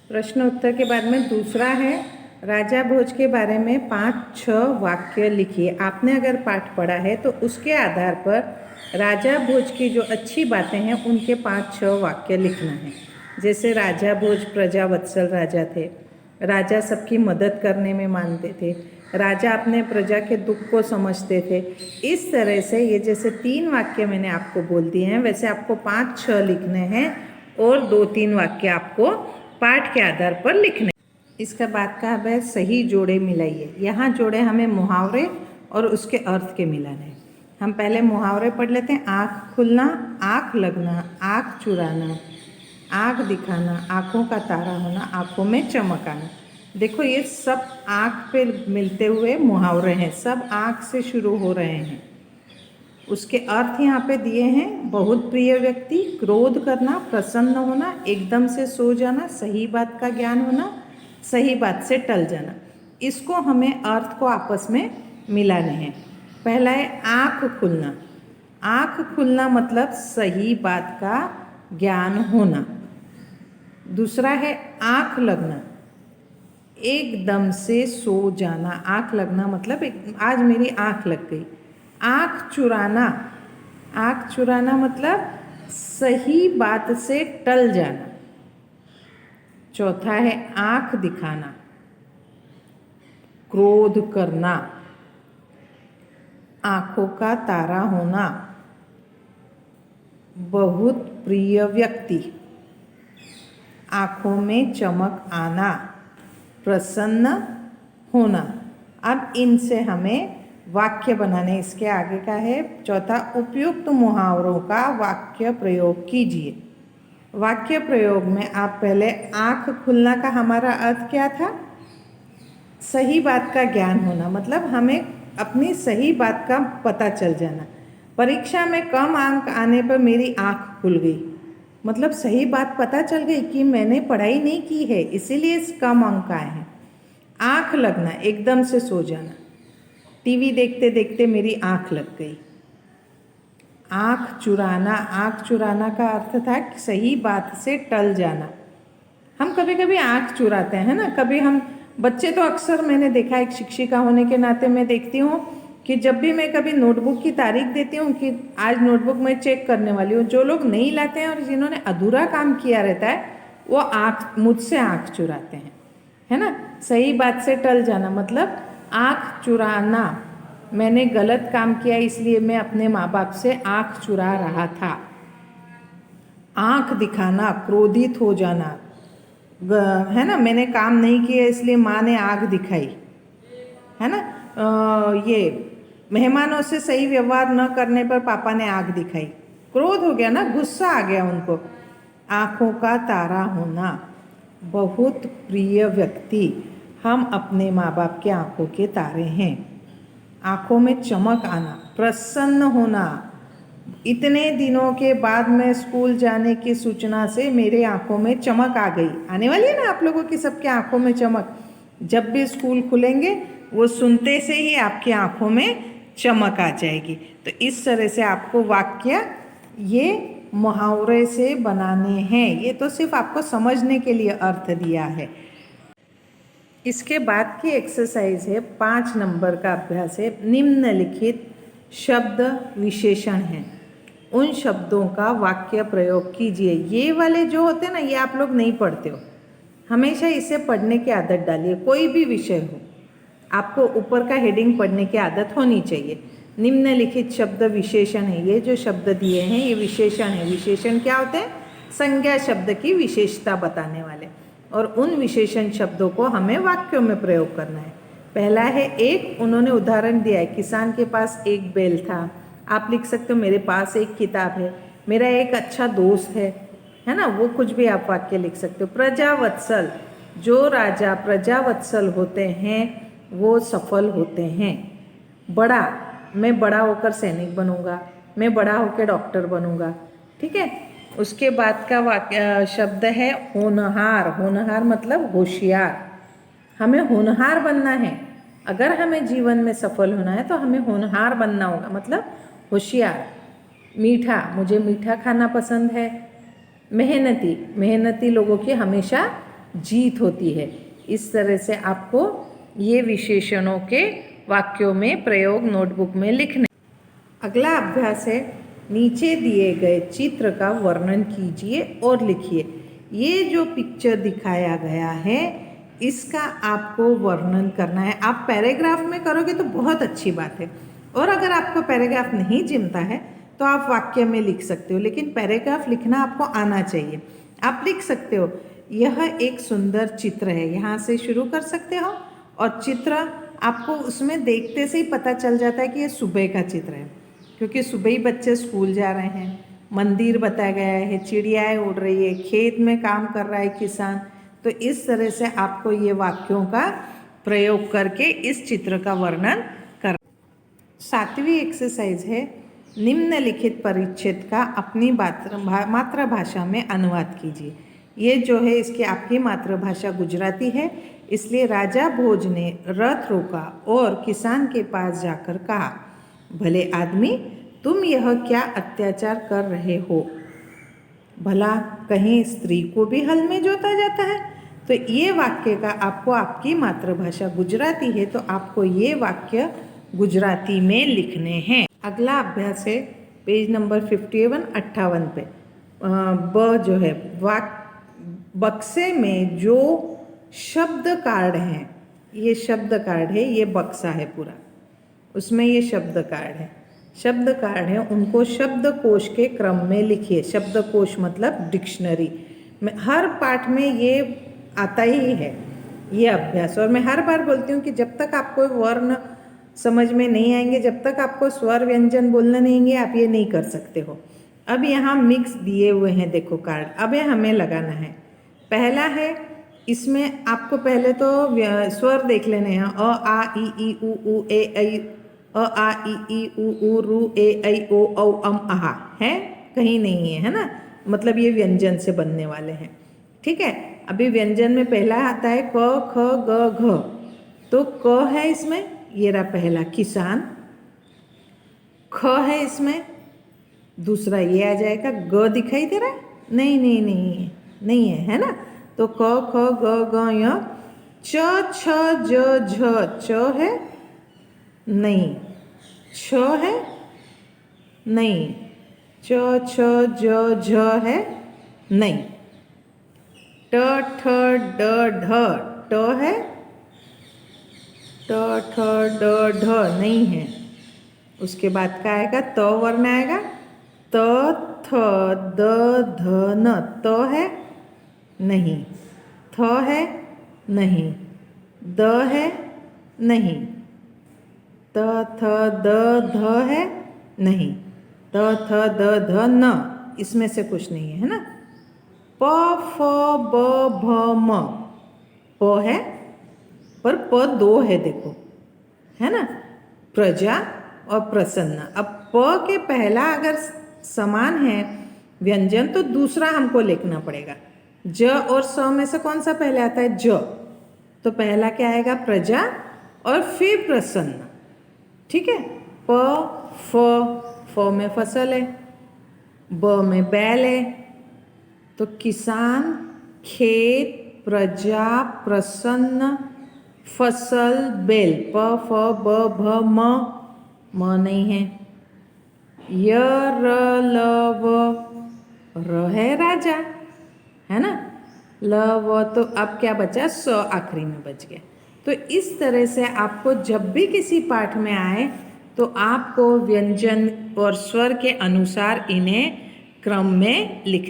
प्रश्न उत्तर के बाद में दूसरा है, राजा भोज के बारे में 5-6 वाक्य लिखिए। आपने अगर पाठ पढ़ा है तो उसके आधार पर राजा भोज की जो अच्छी बातें हैं उनके 5-6 वाक्य लिखना है। जैसे राजा भोज प्रजावत्सल राजा थे, राजा सबकी मदद करने में मानते थे, राजा अपने प्रजा के दुख को समझते थे। इस तरह से ये जैसे 3 वाक्य मैंने आपको बोल दिए हैं, वैसे आपको 5-6 लिखने हैं और 2-3 वाक्य आपको पाठ के आधार पर लिखने। इसका बाद का है सही जोड़े मिलाइए। यहाँ जोड़े हमें मुहावरे और उसके अर्थ के मिलाने। हम पहले मुहावरे पढ़ लेते हैं। आँख खुलना, आँख लगना, आँख चुराना, आँख दिखाना, आँखों का तारा होना, आँखों में चमक आना। देखो ये सब आँख पे मिलते हुए मुहावरे हैं, सब आँख से शुरू हो रहे हैं। उसके अर्थ यहाँ पे दिए हैं। बहुत प्रिय व्यक्ति, क्रोध करना, प्रसन्न होना, एकदम से सो जाना, सही बात का ज्ञान होना, सही बात से टल जाना। इसको हमें अर्थ को आपस में मिलाने हैं। पहला है आँख खुलना। आँख खुलना मतलब सही बात का ज्ञान होना। दूसरा है आँख लगना, एकदम से सो जाना। आँख लगना मतलब आज मेरी आँख लग गई। आँख चुराना, आँख चुराना मतलब सही बात से टल जाना। चौथा है आँख दिखाना, क्रोध करना, आँखों का तारा होना, बहुत प्रिय व्यक्ति, आँखों में चमक आना, प्रसन्न होना। अब इनसे हमें वाक्य बनाने। इसके आगे का है चौथा, उपयुक्त मुहावरों का वाक्य प्रयोग कीजिए। वाक्य प्रयोग में आप पहले आँख खुलना का हमारा अर्थ क्या था? सही बात का ज्ञान होना, मतलब हमें अपनी सही बात का पता चल जाना। परीक्षा में कम अंक आने पर मेरी आँख खुल गई, मतलब सही बात पता चल गई कि मैंने पढ़ाई नहीं की है, इसीलिए कम अंक आए हैं। आँख लगना, एकदम से सो जाना। टीवी देखते देखते मेरी आँख लग गई। आँख चुराना, आँख चुराना का अर्थ था कि सही बात से टल जाना। हम कभी कभी आँख चुराते हैं ना, कभी हम बच्चे तो अक्सर, मैंने देखा एक शिक्षिका होने के नाते मैं देखती हूँ कि जब भी मैं कभी नोटबुक की तारीख देती हूँ कि आज नोटबुक मैं चेक करने वाली हूँ, जो लोग नहीं लाते हैं और जिन्होंने अधूरा काम किया रहता है वो मुझसे आँख चुराते हैं, है ना। सही बात से टल जाना मतलब आँख चुराना, मैंने गलत काम किया इसलिए मैं अपने माँ बाप से आँख चुरा रहा था। आँख दिखाना, क्रोधित हो जाना, है ना, मैंने काम नहीं किया इसलिए माँ ने आँख दिखाई, है ना। ये मेहमानों से सही व्यवहार न करने पर पापा ने आँख दिखाई, क्रोध हो गया ना, गुस्सा आ गया उनको। आँखों का तारा होना, बहुत प्रिय व्यक्ति, हम अपने माँ बाप के आँखों के तारे हैं। आँखों में चमक आना, प्रसन्न होना, इतने दिनों के बाद में स्कूल जाने की सूचना से मेरे आँखों में चमक आ गई। आने वाली है ना आप लोगों की सबके आँखों में चमक। जब भी स्कूल खुलेंगे वो सुनते से ही आपकी आँखों में चमक आ जाएगी। तो इस तरह से आपको वाक्य ये मुहावरे से बनाने हैं। ये तो सिर्फ आपको समझने के लिए अर्थ दिया है। इसके बाद की एक्सरसाइज है 5 नंबर का अभ्यास है। निम्नलिखित शब्द विशेषण हैं, उन शब्दों का वाक्य प्रयोग कीजिए। ये वाले जो होते हैं ना, ये आप लोग नहीं पढ़ते हो, हमेशा इसे पढ़ने की आदत डालिए। कोई भी विषय हो, आपको ऊपर का हेडिंग पढ़ने की आदत होनी चाहिए। निम्नलिखित शब्द विशेषण है, ये जो शब्द दिए हैं ये विशेषण है। विशेषण क्या होते हैं? संज्ञा शब्द की विशेषता बताने वाले, और उन विशेषण शब्दों को हमें वाक्यों में प्रयोग करना है। पहला है एक, उन्होंने उदाहरण दिया है, किसान के पास एक बैल था। आप लिख सकते हो मेरे पास एक किताब है, मेरा एक अच्छा दोस्त है ना, वो कुछ भी आप वाक्य लिख सकते हो। प्रजावत्सल, जो राजा प्रजावत्सल होते हैं वो सफल होते हैं। बड़ा, मैं बड़ा होकर सैनिक बनूंगा, मैं बड़ा होकर डॉक्टर बनूंगा, ठीक है। उसके बाद का वाक्य शब्द है होनहार। होनहार मतलब होशियार, हमें होनहार बनना है। अगर हमें जीवन में सफल होना है तो हमें होनहार बनना होगा, मतलब होशियार। मीठा, मुझे मीठा खाना पसंद है। मेहनती, मेहनती लोगों की हमेशा जीत होती है। इस तरह से आपको ये विशेषणों के वाक्यों में प्रयोग नोटबुक में लिखने। अगला अभ्यास है, नीचे दिए गए चित्र का वर्णन कीजिए और लिखिए। ये जो पिक्चर दिखाया गया है इसका आपको वर्णन करना है। आप पैराग्राफ में करोगे तो बहुत अच्छी बात है, और अगर आपको पैराग्राफ नहीं जमता है तो आप वाक्य में लिख सकते हो, लेकिन पैराग्राफ लिखना आपको आना चाहिए। आप लिख सकते हो, यह एक सुंदर चित्र है, यहाँ से शुरू कर सकते हो, और चित्र आपको उसमें देखते से ही पता चल जाता है कि ये सुबह का चित्र है, क्योंकि सुबह ही बच्चे स्कूल जा रहे हैं। मंदिर बताया गया है, चिड़ियाएँ उड़ रही है, खेत में काम कर रहा है किसान। तो इस तरह से आपको ये वाक्यों का प्रयोग करके इस चित्र का वर्णन कर। 7वीं एक्सरसाइज है, निम्नलिखित परिच्छेद का अपनी मातृभाषा में अनुवाद कीजिए। ये जो है इसकी आपकी मातृभाषा गुजराती है, इसलिए राजा भोज ने रथ रोका और किसान के पास जाकर कहा, भले आदमी तुम यह क्या अत्याचार कर रहे हो? भला कहीं स्त्री को भी हल में जोता जाता है? तो ये वाक्य का आपको, आपकी मातृभाषा गुजराती है तो आपको ये वाक्य गुजराती में लिखने हैं। अगला अभ्यास है पेज नंबर 58 पे। ब जो है बक्से में जो शब्द कार्ड हैं, ये शब्द कार्ड है, ये बक्सा है पूरा, उसमें ये शब्द कार्ड है। शब्द कार्ड है, उनको शब्दकोश के क्रम में लिखिए। शब्दकोश मतलब डिक्शनरी में, हर पाठ में ये आता ही है ये अभ्यास। और मैं हर बार बोलती हूँ कि जब तक आपको वर्ण समझ में नहीं आएंगे, जब तक आपको स्वर व्यंजन बोलना नहीं आएंगे, आप ये नहीं कर सकते हो। अब यहाँ मिक्स दिए हुए हैं, देखो कार्ड, अब ये हमें लगाना है। पहला है, इसमें आपको पहले तो स्वर देख लेने हैं, अ आ ई उ ऊ ए ऐ, अ आ ई उ रू ए ऐ ओ औ अम आहा है, कहीं नहीं है, है ना, मतलब ये व्यंजन से बनने वाले हैं। ठीक है, अभी व्यंजन में पहला आता है क ख ग घ, तो क है इसमें, ये रहा पहला किसान। ख है इसमें, दूसरा ये आ जाएगा। ग दिखाई दे रहा है? नहीं है ना। तो क ख ग ग य। च छ ज झ, च है नहीं, छ है नहीं, च छ ज झ है नहीं। ट ठ ड ढ, ट है, ट ठ ड ढ नहीं है। उसके बाद का आएगा त वर्ण आएगा, त थ द ध न, त है नहीं, थ है नहीं, द है नहीं, त थ द ध है नहीं, त थ द ध न, इसमें से कुछ नहीं है ना। प फ ब भ म, प है पर प दो है, देखो है ना, प्रजा और प्रसन्न। अब प के पहला अगर समान है व्यंजन तो दूसरा हमको लिखना पड़ेगा। ज और स में से कौन सा पहले आता है? ज, तो पहला क्या आएगा? प्रजा और फिर प्रसन्न। ठीक है, प फ में फसल है, ब में बैल है, तो किसान, खेत, प्रजा, प्रसन्न, फसल, बेल। प फ ब भ म नहीं है। य र ल व, र है राजा, है ना। ल व, तो अब क्या बचा? स आखिरी में बच गया। तो इस तरह से आपको जब भी किसी पाठ में आए तो आपको व्यंजन और स्वर के अनुसार इन्हें क्रम में लिख